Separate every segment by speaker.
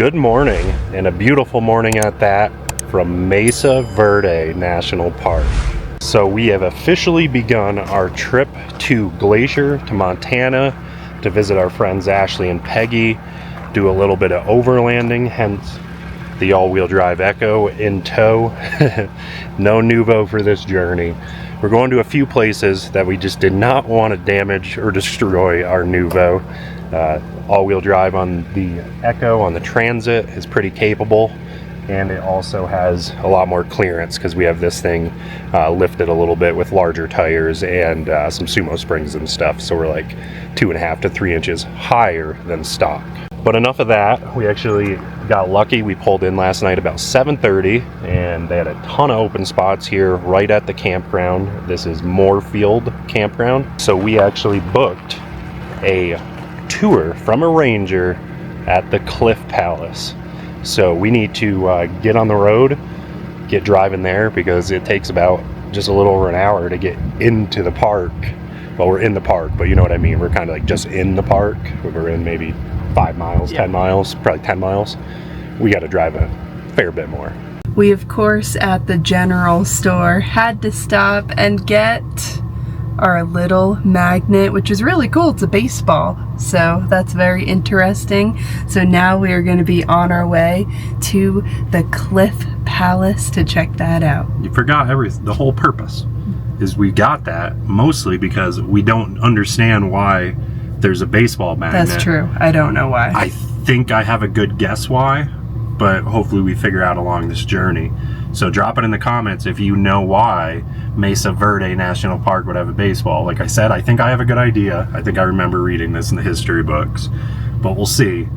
Speaker 1: Good morning, and a beautiful morning at that, from Mesa Verde National Park. So we have officially begun our trip to Glacier, to Montana, to visit our friends Ashley and Peggy, do a little bit of overlanding, hence the all-wheel drive Echo in tow. No Nuvo for this journey. We're going to a few places that we just did not want to damage or destroy our Nuvo. All-wheel drive on the Echo on the Transit is pretty capable, and it also has a lot more clearance because we have this thing lifted a little bit with larger tires and some sumo springs and stuff, so we're like 2.5 to 3 inches higher than stock. But enough of that. We actually got lucky. We pulled in last night about 7:30, and they had a ton of open spots here right at the campground. This is Moorfield Campground. So we actually booked a tour from a ranger at the Cliff Palace. So we need to get on the road, get driving there, because it takes about just a little over an hour to get into the park. Well, we're in the park, but you know what I mean. We're kind of like just in the park. We're in maybe 5 miles, 10 miles, probably 10 miles. We got to drive a fair bit more.
Speaker 2: We, of course, at the general store had to stop and get our little magnet, which is really cool. It's a baseball, so that's very interesting. So now we are going to be on our way to the Cliff Palace to check that out.
Speaker 1: You forgot the whole purpose is we got that mostly because we don't understand why there's a baseball magnet.
Speaker 2: That's true. I don't know why.
Speaker 1: I think I have a good guess why, but hopefully we figure out along this journey. So drop it in the comments if you know why Mesa Verde National Park would have a baseball. Like I said, I think I have a good idea. I think I remember reading this in the history books, but we'll see.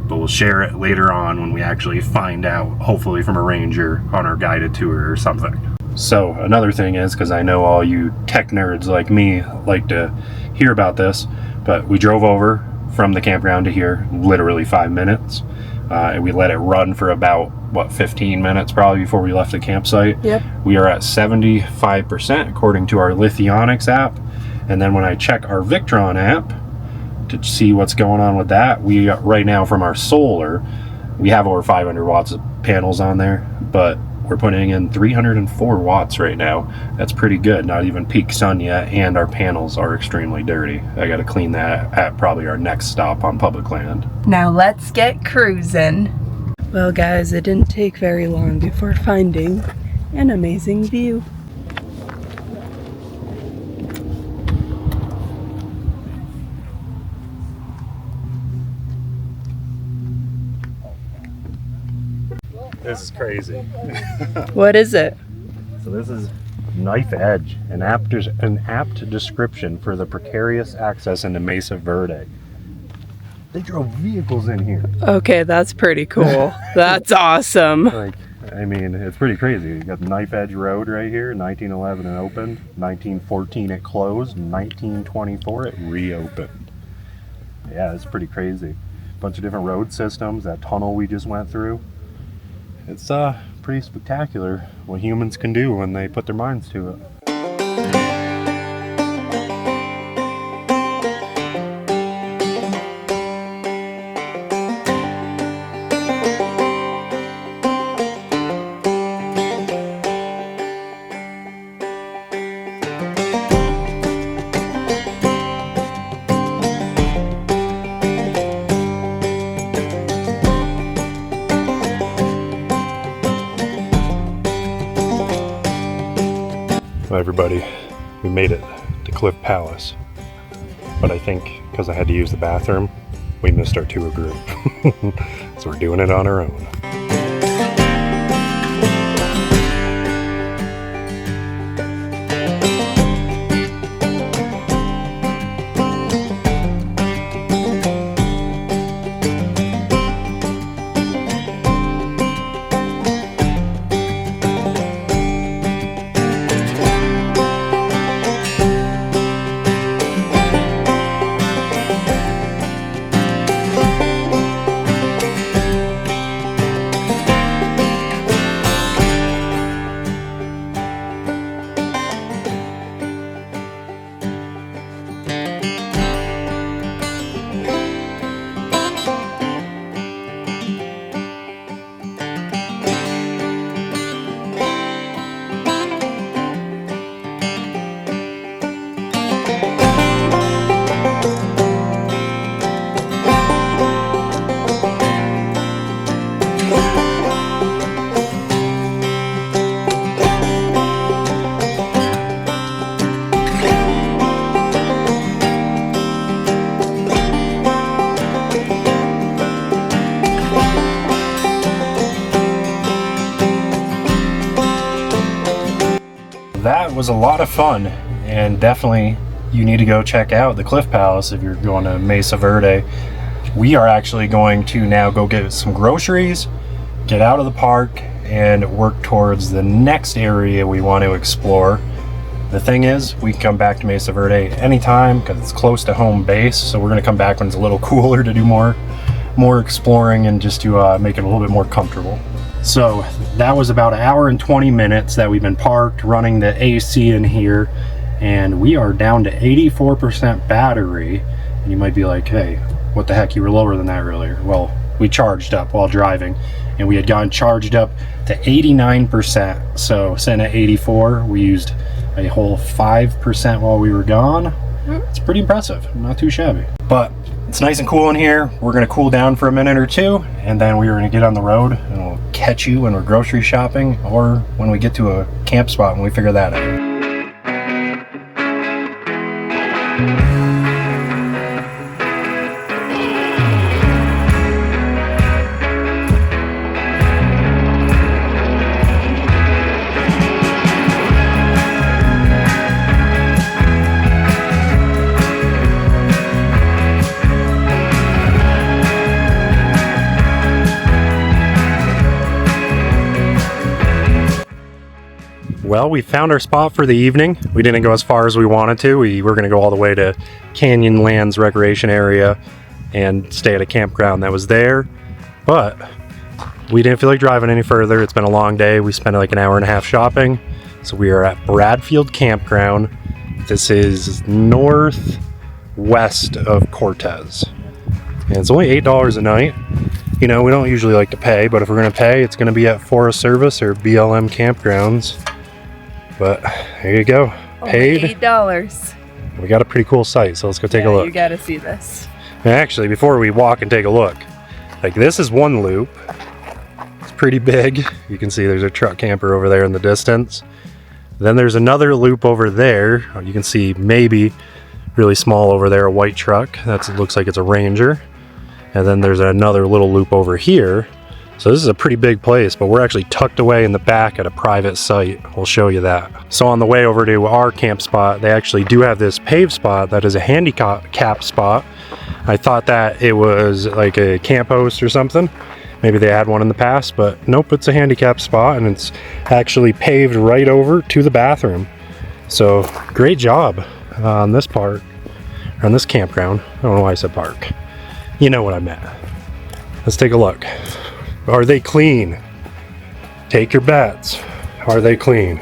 Speaker 1: But we'll share it later on when we actually find out, hopefully from a ranger on our guided tour or something. So another thing is, because I know all you tech nerds like me like to hear about this, but we drove over from the campground to here, literally 5 minutes. And we let it run for about, 15 minutes probably before we left the campsite. Yep. We are at 75% according to our Lithionics app. And then when I check our Victron app to see what's going on with that, we right now from our solar, we have over 500 watts of panels on there, but we're putting in 304 watts right now. That's pretty good, not even peak sun yet, and our panels are extremely dirty. I gotta clean that at probably our next stop on public land.
Speaker 2: Now let's get cruising. Well guys, it didn't take very long before finding an amazing view.
Speaker 1: This is crazy.
Speaker 2: What is it?
Speaker 1: So this is Knife Edge, an apt description for the precarious access into Mesa Verde. They drove vehicles in here.
Speaker 2: Okay, that's pretty cool. That's awesome.
Speaker 1: Like, I mean, it's pretty crazy. You got the Knife Edge Road right here, 1911 it opened, 1914 it closed, 1924 it reopened. Yeah, it's pretty crazy. Bunch of different road systems, that tunnel we just went through. It's pretty spectacular what humans can do when they put their minds to it. Everybody, we made it to Cliff Palace, but I think because I had to use the bathroom, we missed our tour group. So we're doing it on our own. that was a lot of fun, and definitely you need to go check out the Cliff Palace if you're going to Mesa Verde. We are actually going to now go get some groceries, get out of the park, and work towards the next area we want to explore. The thing is, we can come back to Mesa Verde anytime because it's close to home base, so we're going to come back when it's a little cooler to do more exploring and just to make it a little bit more comfortable. So that was about 1 hour and 20 minutes that we've been parked running the AC in here, and we are down to 84% battery. And you might be like, hey, what the heck, you were lower than that earlier. Well, we charged up while driving, and we had gotten charged up to 89%. So sitting at 84, we used a whole 5% while we were gone. It's pretty impressive, not too shabby. But it's nice and cool in here. We're gonna cool down for a minute or two, and then we're gonna get on the road, and we'll catch you when we're grocery shopping or when we get to a camp spot and we figure that out. Well, we found our spot for the evening. We didn't go as far as we wanted to. We were going to go all the way to Canyonlands Recreation Area and stay at a campground that was there, but we didn't feel like driving any further. It's been a long day. We spent like 1.5 hours shopping. So we are at Bradfield Campground. This is northwest of Cortez. And it's only $8 a night. You know, we don't usually like to pay, but if we're going to pay, it's going to be at Forest Service or BLM campgrounds. But here you go. Paid.
Speaker 2: $8.
Speaker 1: We got a pretty cool site, so let's go take a look.
Speaker 2: You gotta see this.
Speaker 1: And actually, before we walk and take a look, like this is one loop. It's pretty big. You can see there's a truck camper over there in the distance. Then there's another loop over there. You can see maybe really small over there, a white truck. It looks like it's a Ranger. And then there's another little loop over here. So this is a pretty big place, but we're actually tucked away in the back at a private site. We'll show you that. So on the way over to our camp spot, they actually do have this paved spot that is a handicap spot. I thought that it was like a camp host or something. Maybe they had one in the past, but nope, it's a handicap spot, and it's actually paved right over to the bathroom. So great job on this part, on this campground. I don't know why I said park. You know what I meant. Let's take a look. Are they clean? Take your bets. Are they clean?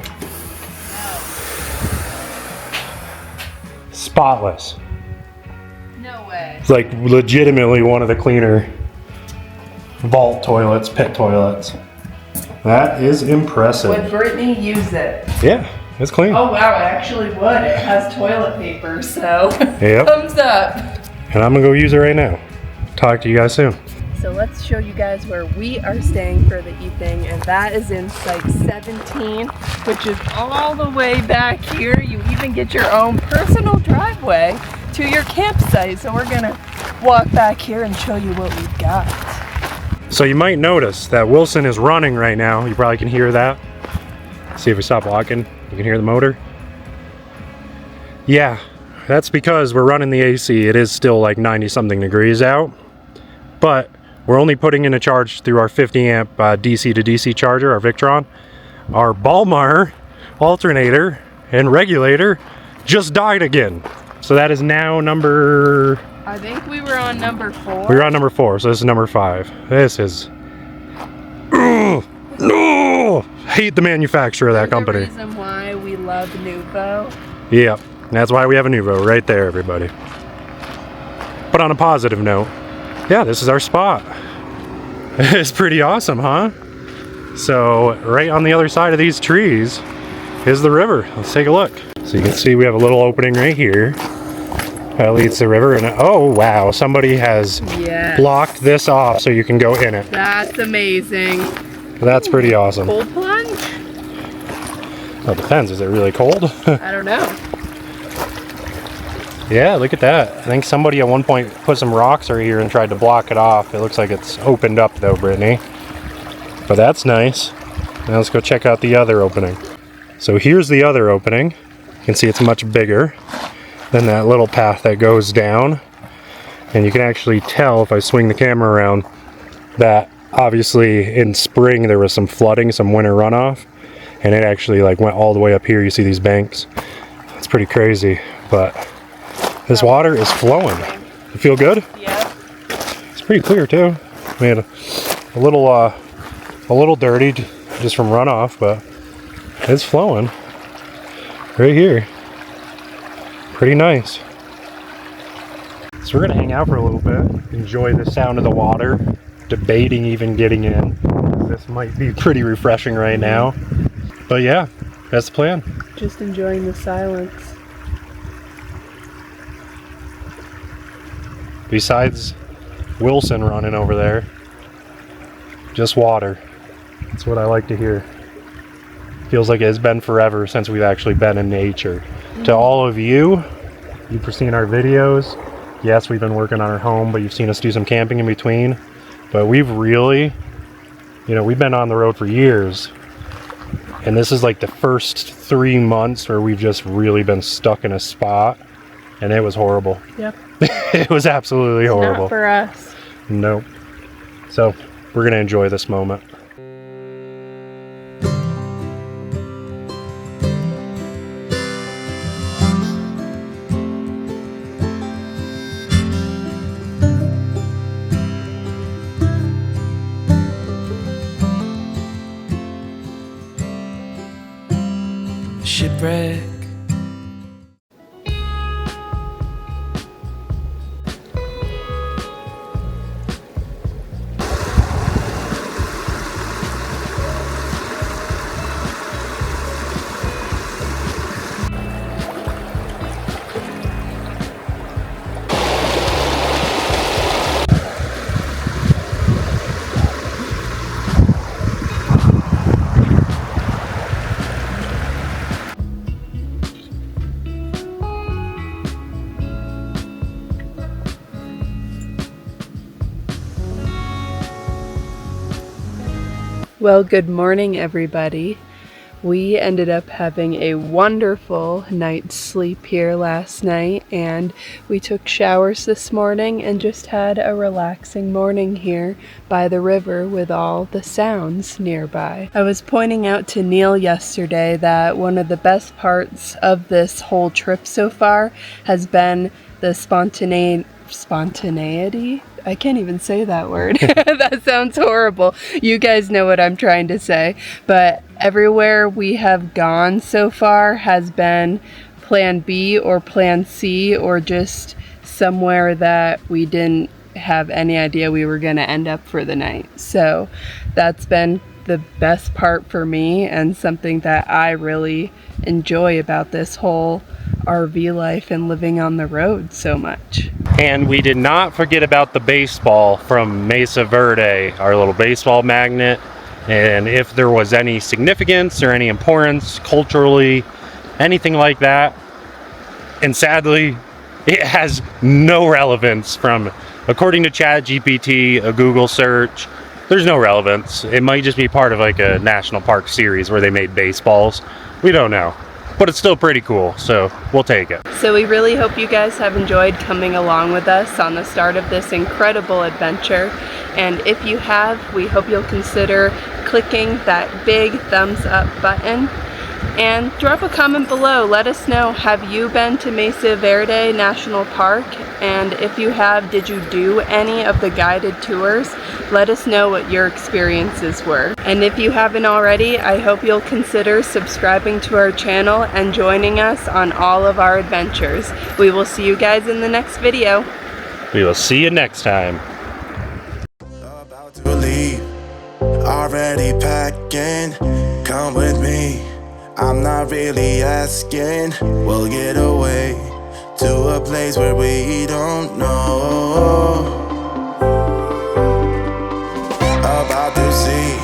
Speaker 1: Spotless.
Speaker 2: No way.
Speaker 1: It's like legitimately one of the cleaner vault toilets, pit toilets. That is impressive.
Speaker 2: Would Brittany use it?
Speaker 1: Yeah, it's clean.
Speaker 2: Oh wow, it actually would. It has toilet paper, so
Speaker 1: Yep.
Speaker 2: thumbs up.
Speaker 1: And I'm gonna go use it right now. Talk to you guys soon.
Speaker 2: So let's show you guys where we are staying for the evening, and that is in Site 17, which is all the way back here. You even get your own personal driveway to your campsite. So we're gonna walk back here and show you what we've got.
Speaker 1: So you might notice that Wilson is running right now. You probably can hear that. See if we stop walking, you can hear the motor. Yeah, that's because we're running the AC. It is still like 90 something degrees out, but we're only putting in a charge through our 50 amp DC to DC charger, our Victron. Our Balmar alternator and regulator just died again. So that is now number...
Speaker 2: I think we were on number 4.
Speaker 1: We were on number 4, so this is number 5. This is... No! Hate the manufacturer of that company.
Speaker 2: The reason why we love Nuvo.
Speaker 1: Yeah, that's why we have a Nuvo right there, everybody. But on a positive note, yeah, this is our spot. It's pretty awesome, huh? So right on the other side of these trees is the river. Let's take a look. So you can see we have a little opening right here that leads to the river, and oh wow, somebody has blocked this off so you can go in it.
Speaker 2: That's amazing.
Speaker 1: That's pretty awesome.
Speaker 2: Cold plunge?
Speaker 1: Well, it depends. Is it really cold?
Speaker 2: I don't know.
Speaker 1: Yeah, look at that. I think somebody at one point put some rocks right here and tried to block it off. It looks like it's opened up though, Brittany. But that's nice. Now let's go check out the other opening. So here's the other opening. You can see it's much bigger than that little path that goes down. And you can actually tell if I swing the camera around that obviously in spring there was some flooding, some winter runoff, and it actually like went all the way up here. You see these banks. It's pretty crazy, but this water is flowing. You feel good?
Speaker 2: Yeah.
Speaker 1: It's pretty clear too. We had a little dirty just from runoff, but it's flowing right here. Pretty nice. So we're gonna hang out for a little bit, enjoy the sound of the water, debating even getting in. This might be pretty refreshing right now. But yeah, that's the plan.
Speaker 2: Just enjoying the silence.
Speaker 1: Besides Wilson running over there, just water. That's what I like to hear. Feels like it's been forever since we've actually been in nature. To all of you, you've seen our videos. Yes, we've been working on our home, but you've seen us do some camping in between. But we've really, we've been on the road for years. And this is like the first 3 months where we've just really been stuck in a spot. And it was horrible.
Speaker 2: Yep.
Speaker 1: It was absolutely horrible.
Speaker 2: Not for us.
Speaker 1: Nope. So we're going to enjoy this moment.
Speaker 3: Shipwreck.
Speaker 2: Well, good morning, everybody. We ended up having a wonderful night's sleep here last night, and we took showers this morning and just had a relaxing morning here by the river with all the sounds nearby. I was pointing out to Neal yesterday that one of the best parts of this whole trip so far has been the spontaneity? I can't even say that word. That sounds horrible. You guys know what I'm trying to say. But everywhere we have gone so far has been plan B or plan C, or just somewhere that we didn't have any idea we were going to end up for the night. So that's been the best part for me, and something that I really enjoy about this whole RV life and living on the road so much.
Speaker 1: And we did not forget about the baseball from Mesa Verde, our little baseball magnet. And if there was any significance or any importance culturally, anything like that. And sadly, it has no relevance according to ChatGPT, a Google search. There's no relevance. It might just be part of like a national park series where they made baseballs. We don't know. But it's still pretty cool, so we'll take it.
Speaker 2: So we really hope you guys have enjoyed coming along with us on the start of this incredible adventure. And if you have, we hope you'll consider clicking that big thumbs up button. And drop a comment below. Let us know, have you been to Mesa Verde National Park? And if you have, did you do any of the guided tours? Let us know what your experiences were. And if you haven't already, I hope you'll consider subscribing to our channel and joining us on all of our adventures. We will see you guys in the next video.
Speaker 1: We will see you next time.
Speaker 3: About to leave, already packing. Come with me. I'm not really asking. We'll get away to a place where we don't know. About to see